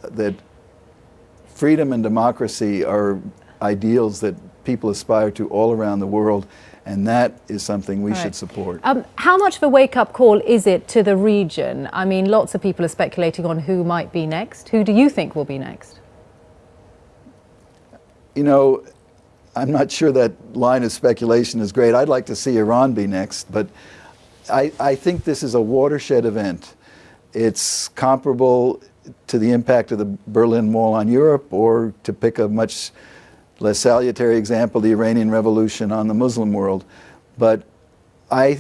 that freedom and democracy are ideals that people aspire to all around the world, and that is something we should support. How much of a wake-up call is it to the region? I mean, lots of people are speculating on who might be next. Who do you think will be next? You know, I'm not sure that line of speculation is great. I'd like to see Iran be next, but I think this is a watershed event. It's comparable to the impact of the Berlin Wall on Europe, or to pick a much less salutary example, the Iranian Revolution on the Muslim world. But I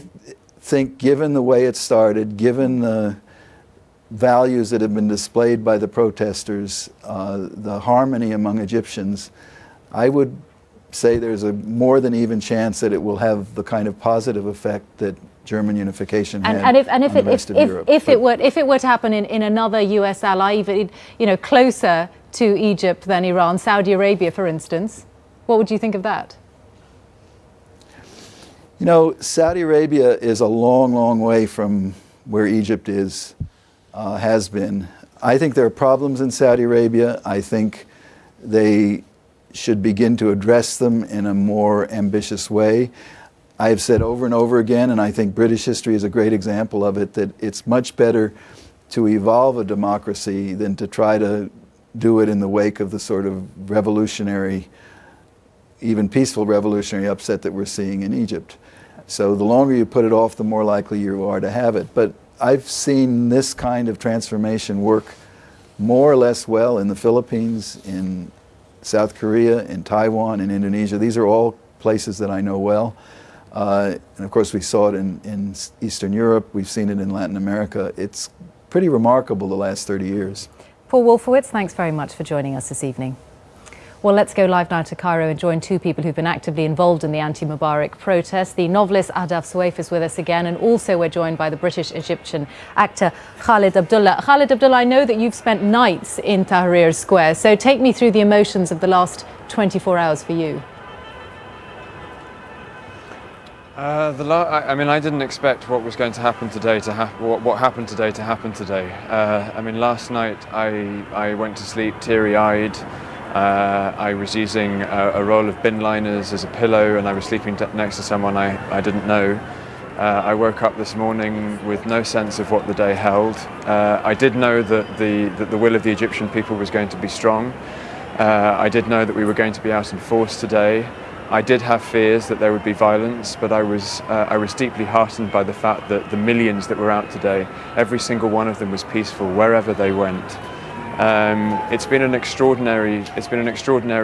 think given the way it started, given the values that have been displayed by the protesters, the harmony among Egyptians, I would say there's a more than even chance that it will have the kind of positive effect that German unification had on the rest of Europe. If it were to happen in another US ally, even, you know, closer to Egypt than Iran, Saudi Arabia, for instance, what would you think of that? You know, Saudi Arabia is a long, long way from where Egypt is, has been. I think there are problems in Saudi Arabia. I think they should begin to address them in a more ambitious way. I have said over and over again, and I think British history is a great example of it, that it's much better to evolve a democracy than to try to do it in the wake of the sort of revolutionary, even peaceful revolutionary upset that we're seeing in Egypt. So the longer you put it off, the more likely you are to have it. But I've seen this kind of transformation work more or less well in the Philippines, in South Korea, in Taiwan, in Indonesia. These are all places that I know well. And of course we saw it in Eastern Europe, we've seen it in Latin America. It's pretty remarkable the last 30 years. Paul Wolfowitz, thanks very much for joining us this evening. Well, let's go live now to Cairo and join two people who've been actively involved in the anti-Mubarak protests. The novelist Ahdaf Soueif is with us again, and also we're joined by the British-Egyptian actor Khalid Abdullah. Khalid Abdullah, I know that you've spent nights in Tahrir Square, so take me through the emotions of the last 24 hours for you. I mean, I didn't expect what was going to happen today what happened today to happen today. I mean, last night I went to sleep teary-eyed. I was using a roll of bin liners as a pillow, and I was sleeping next to someone I didn't know. I woke up this morning with no sense of what the day held. I did know that the will of the Egyptian people was going to be strong. I did know that we were going to be out in force today. I did have fears that there would be violence, but I was deeply heartened by the fact that the millions that were out today, every single one of them was peaceful wherever they went. It's been an extraordinary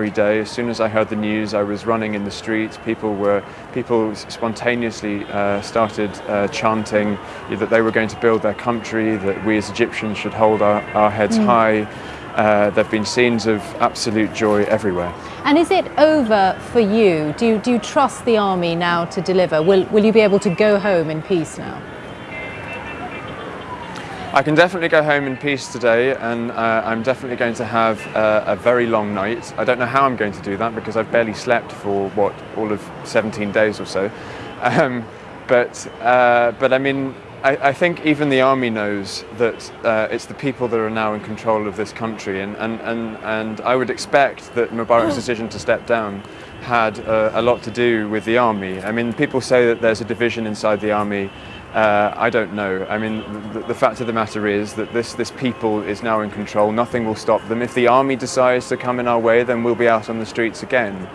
day. As soon as I heard the news, I was running in the streets. People spontaneously started chanting that they were going to build their country, that we as Egyptians should hold our heads high. There have been scenes of absolute joy everywhere. And is it over for you? Do you trust the army now to deliver? Will you be able to go home in peace now? I can definitely go home in peace today, and I'm definitely going to have a very long night. I don't know how I'm going to do that because I've barely slept for all of 17 days or so. But I mean, I think even the army knows that it's the people that are now in control of this country, and I would expect that Mubarak's decision to step down had a lot to do with the army. I mean, people say that there's a division inside the army. I don't know. I mean, the fact of the matter is that this people is now in control. Nothing will stop them. If the army decides to come in our way, then we'll be out on the streets again.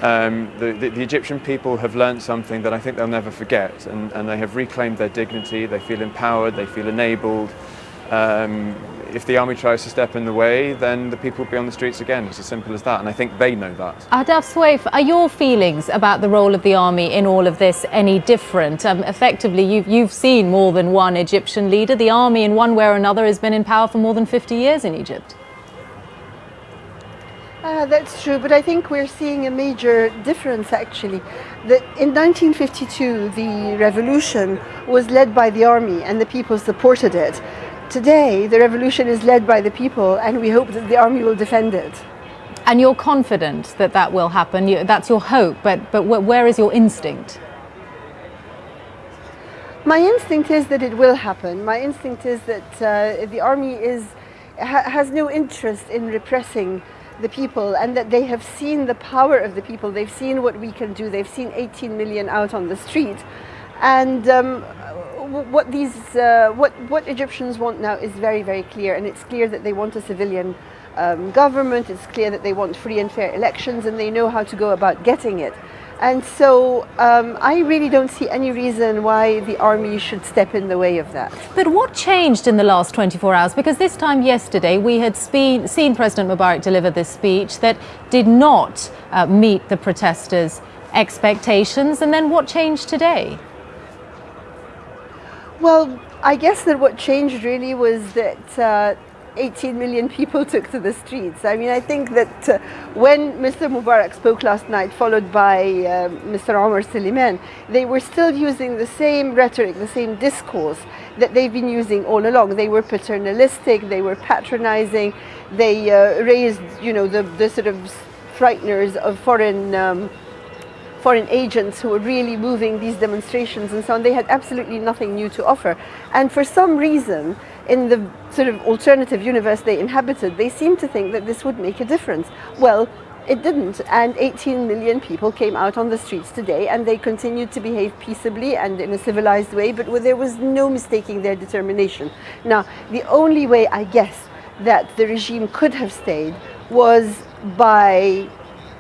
Right. The Egyptian people have learned something that I think they'll never forget, and they have reclaimed their dignity. They feel empowered. They feel enabled. If the army tries to step in the way, then the people will be on the streets again. It's as simple as that, and I think they know that. Ahdaf Soueif, are your feelings about the role of the army in all of this any different? Effectively, you've seen more than one Egyptian leader. The army, in one way or another, has been in power for more than 50 years in Egypt. That's true, but I think we're seeing a major difference, actually. In 1952, the revolution was led by the army, and the people supported it. Today, the revolution is led by the people, and we hope that the army will defend it. And you're confident that that will happen? That's your hope, but where is your instinct? My instinct is that it will happen. My instinct is that the army is has no interest in repressing the people, and that they have seen the power of the people. They've seen what we can do. They've seen 18 million out on the street, and what Egyptians want now is very, very clear, and it's clear that they want a civilian government. It's clear that they want free and fair elections, and they know how to go about getting it. And so I really don't see any reason why the army should step in the way of that. But what changed in the last 24 hours? Because this time yesterday we had seen President Mubarak deliver this speech that did not meet the protesters' expectations. And then what changed today? Well, I guess that what changed really was that 18 million people took to the streets. I mean, I think that when Mr. Mubarak spoke last night, followed by Mr. Omar Suleiman, they were still using the same rhetoric, the same discourse that they've been using all along. They were paternalistic, they were patronizing, they raised, the sort of frighteners of foreign agents who were really moving these demonstrations and so on. They had absolutely nothing new to offer. And for some reason, in the sort of alternative universe they inhabited, they seemed to think that this would make a difference. Well, it didn't, and 18 million people came out on the streets today, and they continued to behave peaceably and in a civilized way, but there was no mistaking their determination. Now, the only way, I guess, that the regime could have stayed was by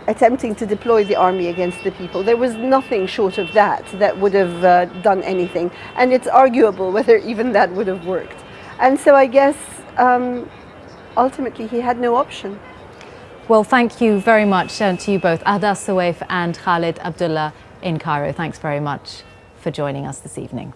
attempting to deploy the army against the people. There was nothing short of that would have done anything, and it's arguable whether even that would have worked. And so I guess ultimately he had no option. Well, thank you very much to you both, Adas Sawaif and Khalid Abdullah in Cairo. Thanks very much for joining us this evening.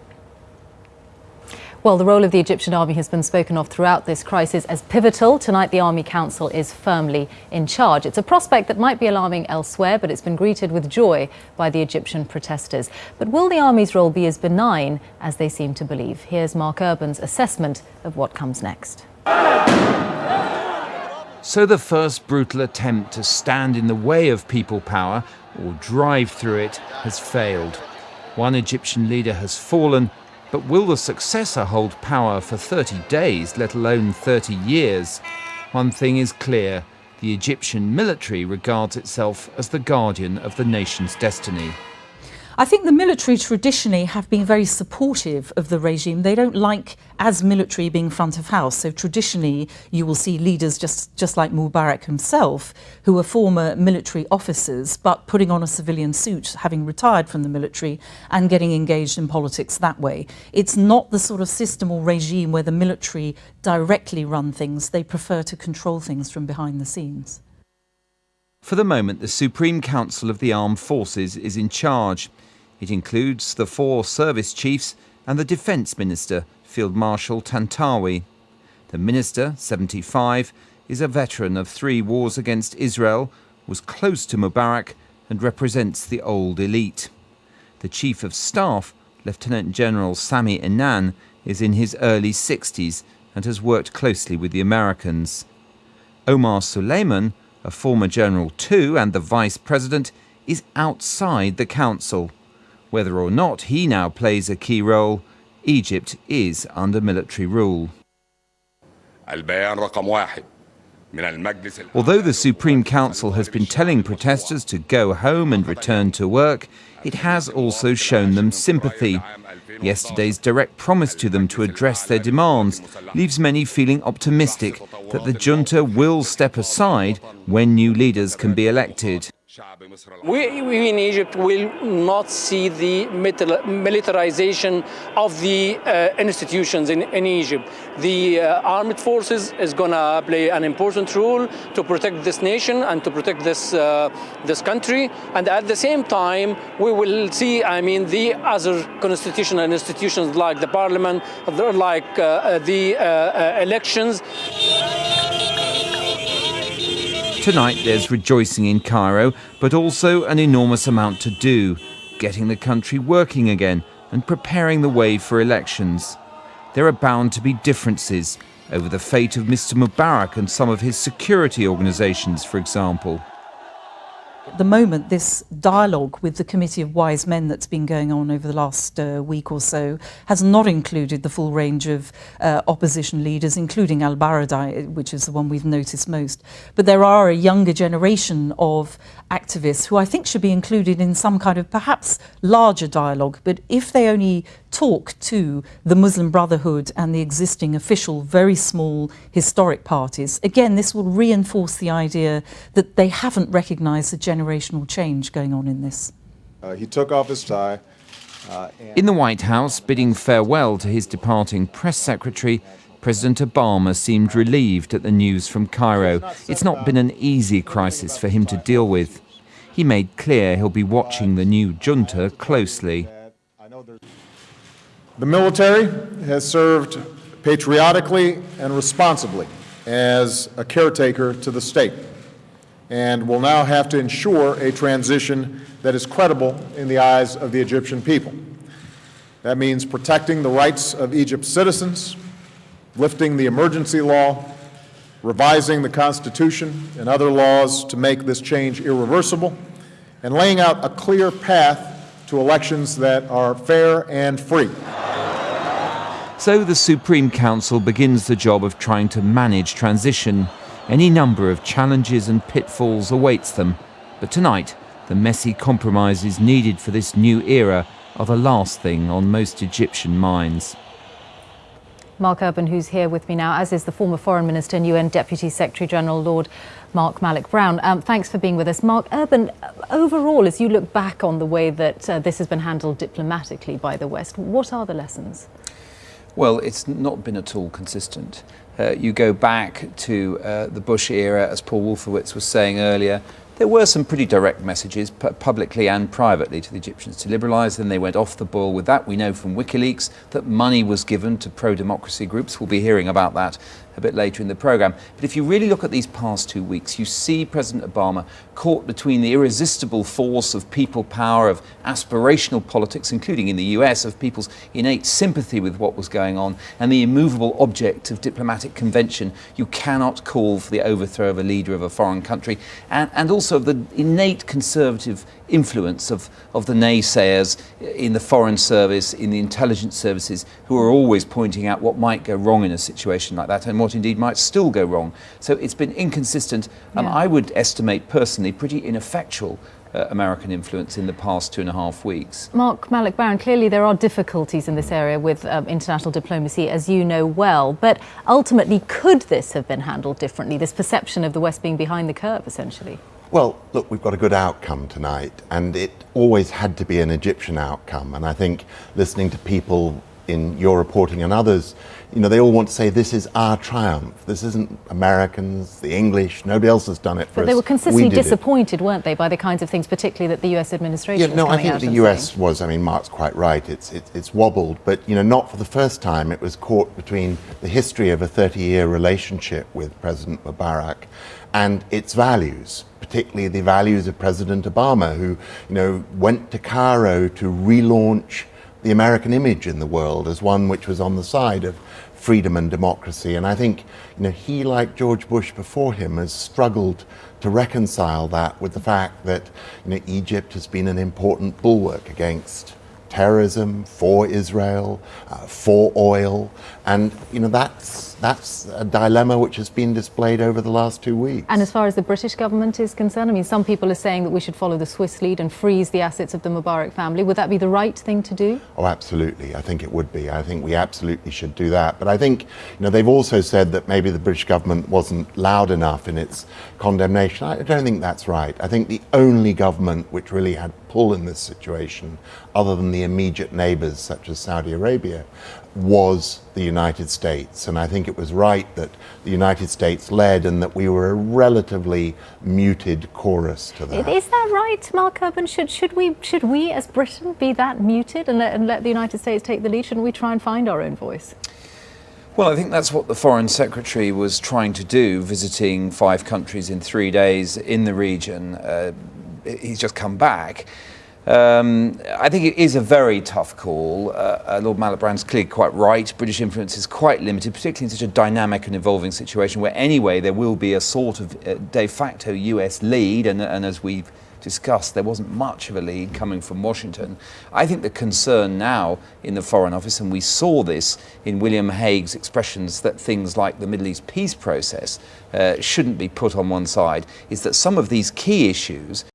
Well, the role of the Egyptian army has been spoken of throughout this crisis as pivotal. Tonight, the Army Council is firmly in charge. It's a prospect that might be alarming elsewhere, but it's been greeted with joy by the Egyptian protesters. But will the army's role be as benign as they seem to believe? Here's Mark Urban's assessment of what comes next. So the first brutal attempt to stand in the way of people power or drive through it has failed. One Egyptian leader has fallen. But will the successor hold power for 30 days, let alone 30 years? One thing is clear, the Egyptian military regards itself as the guardian of the nation's destiny. I think the military traditionally have been very supportive of the regime. They don't like, as military, being front of house. So traditionally, you will see leaders just like Mubarak himself, who are former military officers, but putting on a civilian suit, having retired from the military and getting engaged in politics that way. It's not the sort of system or regime where the military directly run things. They prefer to control things from behind the scenes. For the moment, the Supreme Council of the Armed Forces is in charge. It includes the 4 service chiefs and the Defence Minister, Field Marshal Tantawi. The minister, 75, is a veteran of 3 wars against Israel, was close to Mubarak and represents the old elite. The Chief of Staff, Lieutenant General Sami Inan, is in his early 60s and has worked closely with the Americans. Omar Suleiman, a former general too and the vice president, is outside the council. Whether or not he now plays a key role, Egypt is under military rule. Although the Supreme Council has been telling protesters to go home and return to work, it has also shown them sympathy. Yesterday's direct promise to them to address their demands leaves many feeling optimistic that the junta will step aside when new leaders can be elected. We in Egypt will not see the militarization of the institutions in Egypt. The armed forces is going to play an important role to protect this nation and to protect this country. And at the same time, we will see, the other constitutional institutions like the parliament, like the elections. Tonight there's rejoicing in Cairo, but also an enormous amount to do, getting the country working again and preparing the way for elections. There are bound to be differences over the fate of Mr. Mubarak and some of his security organisations, for example. At the moment, this dialogue with the Committee of Wise Men that's been going on over the last week or so has not included the full range of opposition leaders, including al-Baradei, which is the one we've noticed most. But there are a younger generation of activists who I think should be included in some kind of perhaps larger dialogue. But if they only talk to the Muslim Brotherhood and the existing official, very small historic parties, again, this will reinforce the idea that they haven't recognised the generational change going on in this. He took off his tie. In the White House, bidding farewell to his departing press secretary, President Obama seemed relieved at the news from Cairo. It's not been an easy crisis for him to deal with. He made clear he'll be watching the new junta closely. The military has served patriotically and responsibly as a caretaker to the state, and will now have to ensure a transition that is credible in the eyes of the Egyptian people. That means protecting the rights of Egypt's citizens, lifting the emergency law, revising the Constitution and other laws to make this change irreversible, and laying out a clear path to elections that are fair and free. So the Supreme Council begins the job of trying to manage transition. Any number of challenges and pitfalls awaits them. But tonight, the messy compromises needed for this new era are the last thing on most Egyptian minds. Mark Urban, who's here with me now, as is the former Foreign Minister and UN Deputy Secretary General Lord Mark Malloch Brown. Thanks for being with us. Mark Urban, overall, as you look back on the way that this has been handled diplomatically by the West, what are the lessons? Well, it's not been at all consistent. You go back to the Bush era, as Paul Wolfowitz was saying earlier, there were some pretty direct messages, publicly and privately, to the Egyptians to liberalise. Then they went off the boil with that. We know from WikiLeaks that money was given to pro-democracy groups. We'll be hearing about that a bit later in the programme. But if you really look at these past 2 weeks, you see President Obama caught between the irresistible force of people power, of aspirational politics, including in the US, of people's innate sympathy with what was going on, and the immovable object of diplomatic convention. You cannot call for the overthrow of a leader of a foreign country, and also of the innate conservative influence of the naysayers in the foreign service, in the intelligence services, who are always pointing out what might go wrong in a situation like that and what indeed might still go wrong. So it's been inconsistent, and I would estimate personally pretty ineffectual American influence in the past 2.5 weeks. Mark Malloch Brown, clearly there are difficulties in this area with international diplomacy, as you know well, but ultimately could this have been handled differently, this perception of the West being behind the curve, essentially? Well, look, we've got a good outcome tonight, and it always had to be an Egyptian outcome. And I think listening to people in your reporting and others, you know, they all want to say this is our triumph. This isn't Americans, the English, nobody else has done it for us. But they were consistently disappointed, weren't they, by the kinds of things, particularly that the US administration was coming out and saying? I think the US was, I mean, Mark's quite right, it's wobbled, but, you know, not for the first time. It was caught between the history of a 30-year relationship with President Mubarak and its values, particularly the values of President Obama, who, you know, went to Cairo to relaunch the American image in the world as one which was on the side of freedom and democracy. And I think, you know, he, like George Bush before him, has struggled to reconcile that with the fact that, you know, Egypt has been an important bulwark against terrorism, for Israel, for oil, and, you know, that's a dilemma which has been displayed over the last 2 weeks. And as far as the British government is concerned, I mean, some people are saying that we should follow the Swiss lead and freeze the assets of the Mubarak family. Would that be the right thing to do? Oh, absolutely. I think it would be. I think we absolutely should do that. But I think, you know, they've also said that maybe the British government wasn't loud enough in its condemnation. I don't think that's right. I think the only government which really had pull in this situation, other than the immediate neighbours such as Saudi Arabia, was the United States. And I think it was right that the United States led and that we were a relatively muted chorus to that. Is that right, Mark Urban? Should we as Britain be that muted and let the United States take the lead? Shouldn't we try and find our own voice? Well, I think that's what the Foreign Secretary was trying to do, visiting 5 countries in 3 days in the region. He's just come back. I think it is a very tough call. Lord Malloch Brown's clearly quite right. British influence is quite limited, particularly in such a dynamic and evolving situation where anyway there will be a sort of de facto US lead, and as we've discussed, there wasn't much of a lead coming from Washington. I think the concern now in the Foreign Office, and we saw this in William Hague's expressions that things like the Middle East peace process shouldn't be put on one side, is that some of these key issues